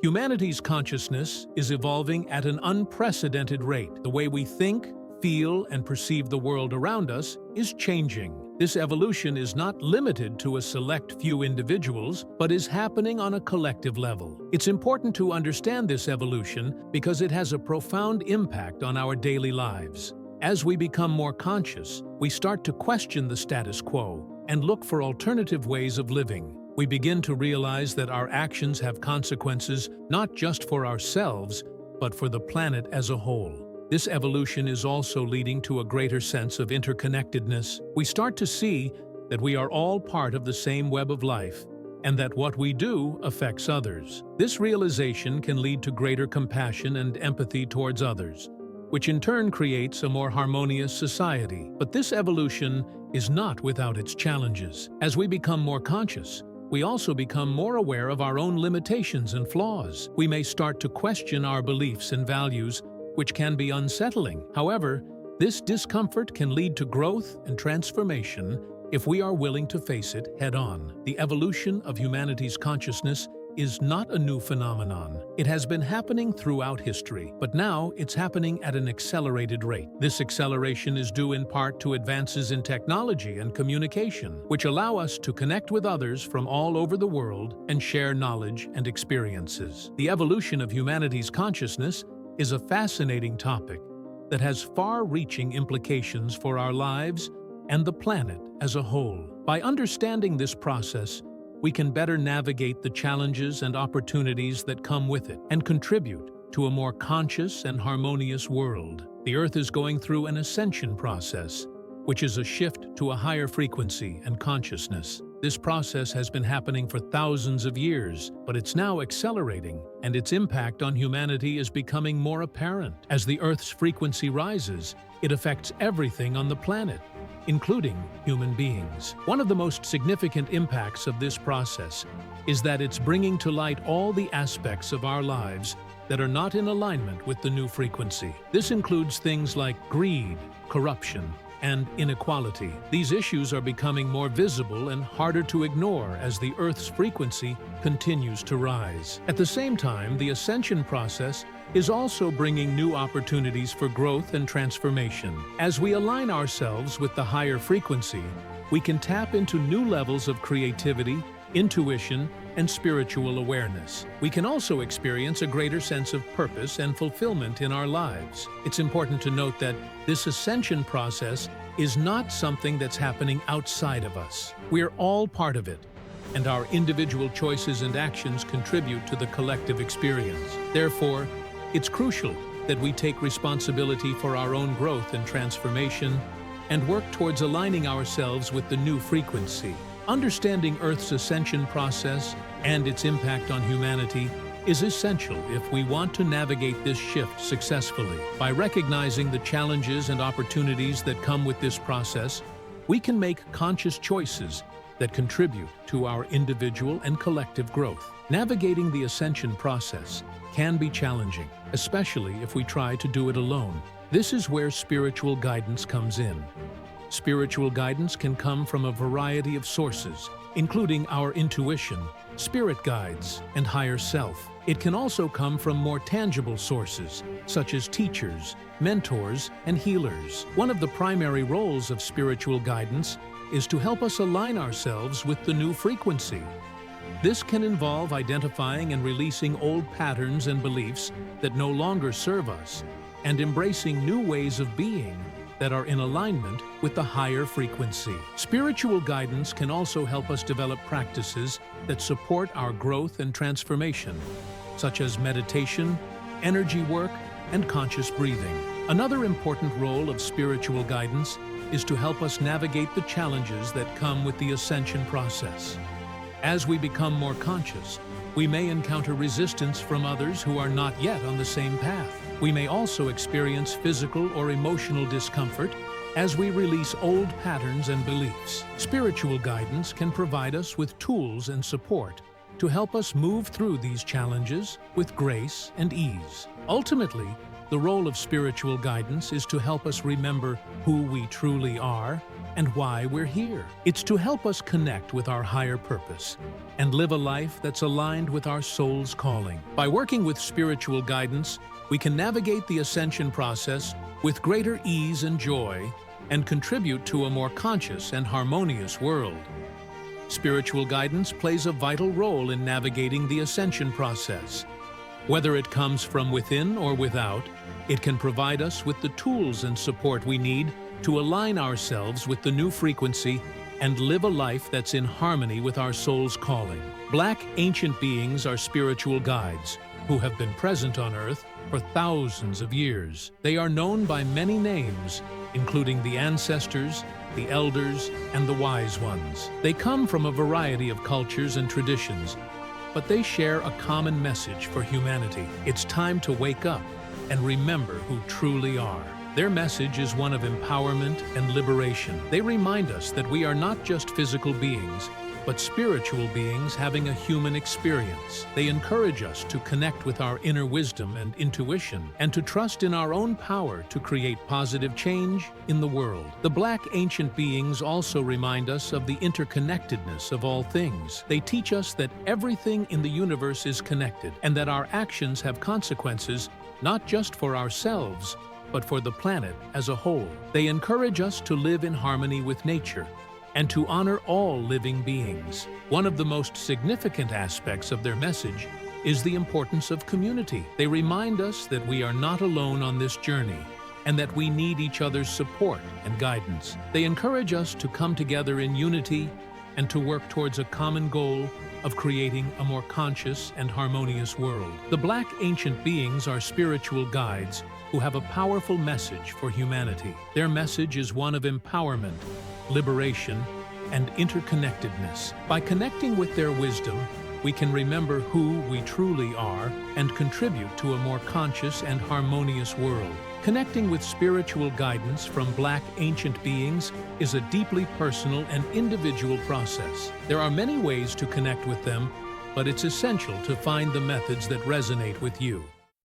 Humanity's consciousness is evolving at an unprecedented rate. The way we think, feel, and perceive the world around us is changing. This evolution is not limited to a select few individuals, but is happening on a collective level. It's important to understand this evolution because it has a profound impact on our daily lives. As we become more conscious, we start to question the status quo and look for alternative ways of living. We begin to realize that our actions have consequences not just for ourselves, but for the planet as a whole. This evolution is also leading to a greater sense of interconnectedness. We start to see that we are all part of the same web of life, and that what we do affects others. This realization can lead to greater compassion and empathy towards others, which in turn creates a more harmonious society. But this evolution is not without its challenges. As we become more conscious, we also become more aware of our own limitations and flaws. We may start to question our beliefs and values, which can be unsettling. However, this discomfort can lead to growth and transformation if we are willing to face it head-on. The evolution of humanity's consciousness is not a new phenomenon. It has been happening throughout history, but now it's happening at an accelerated rate. This acceleration is due in part to advances in technology and communication, which allow us to connect with others from all over the world and share knowledge and experiences. The evolution of humanity's consciousness is a fascinating topic that has far-reaching implications for our lives and the planet as a whole. By understanding this process, we can better navigate the challenges and opportunities that come with it and contribute to a more conscious and harmonious world. The Earth is going through an ascension process, which is a shift to a higher frequency and consciousness. This process has been happening for thousands of years, but it's now accelerating, and its impact on humanity is becoming more apparent. As the Earth's frequency rises, it affects everything on the planet, including human beings. One of the most significant impacts of this process is that it's bringing to light all the aspects of our lives that are not in alignment with the new frequency. This includes things like greed, corruption, and inequality. These issues are becoming more visible and harder to ignore as the Earth's frequency continues to rise. At the same time, the ascension process is also bringing new opportunities for growth and transformation. As we align ourselves with the higher frequency, we can tap into new levels of creativity, intuition, and spiritual awareness. We can also experience a greater sense of purpose and fulfillment in our lives. It's important to note that this ascension process is not something that's happening outside of us. We're all part of it, and our individual choices and actions contribute to the collective experience. Therefore, it's crucial that we take responsibility for our own growth and transformation and work towards aligning ourselves with the new frequency. Understanding Earth's ascension process and its impact on humanity is essential if we want to navigate this shift successfully. By recognizing the challenges and opportunities that come with this process, we can make conscious choices that contribute to our individual and collective growth. Navigating the ascension process can be challenging, especially if we try to do it alone. This is where spiritual guidance comes in. Spiritual guidance can come from a variety of sources, including our intuition, spirit guides, and higher self. It can also come from more tangible sources, such as teachers, mentors, and healers. One of the primary roles of spiritual guidance is to help us align ourselves with the new frequency. This can involve identifying and releasing old patterns and beliefs that no longer serve us, and embracing new ways of being that are in alignment with the higher frequency. Spiritual guidance can also help us develop practices that support our growth and transformation, such as meditation, energy work, and conscious breathing. Another important role of spiritual guidance is to help us navigate the challenges that come with the ascension process. As we become more conscious, we may encounter resistance from others who are not yet on the same path. We may also experience physical or emotional discomfort as we release old patterns and beliefs. Spiritual guidance can provide us with tools and support to help us move through these challenges with grace and ease. Ultimately, the role of spiritual guidance is to help us remember who we truly are and why we're here. It's to help us connect with our higher purpose and live a life that's aligned with our soul's calling. By working with spiritual guidance, we can navigate the ascension process with greater ease and joy and contribute to a more conscious and harmonious world. Spiritual guidance plays a vital role in navigating the ascension process. Whether it comes from within or without, it can provide us with the tools and support we need to align ourselves with the new frequency and live a life that's in harmony with our soul's calling. Black ancient beings are spiritual guides who have been present on Earth for thousands of years. They are known by many names, including the ancestors, the elders, and the wise ones. They come from a variety of cultures and traditions, but they share a common message for humanity. It's time to wake up and remember who truly are. Their message is one of empowerment and liberation. They remind us that we are not just physical beings, but spiritual beings having a human experience. They encourage us to connect with our inner wisdom and intuition, and to trust in our own power to create positive change in the world. The Black ancient beings also remind us of the interconnectedness of all things. They teach us that everything in the universe is connected, and that our actions have consequences not just for ourselves, but for the planet as a whole. They encourage us to live in harmony with nature and to honor all living beings. One of the most significant aspects of their message is the importance of community. They remind us that we are not alone on this journey and that we need each other's support and guidance. They encourage us to come together in unity and to work towards a common goal of creating a more conscious and harmonious world. The Black ancient beings are spiritual guides who have a powerful message for humanity. Their message is one of empowerment, liberation, and interconnectedness. By connecting with their wisdom, we can remember who we truly are and contribute to a more conscious and harmonious world. Connecting with spiritual guidance from Black ancient beings is a deeply personal and individual process. There are many ways to connect with them, but it's essential to find the methods that resonate with you.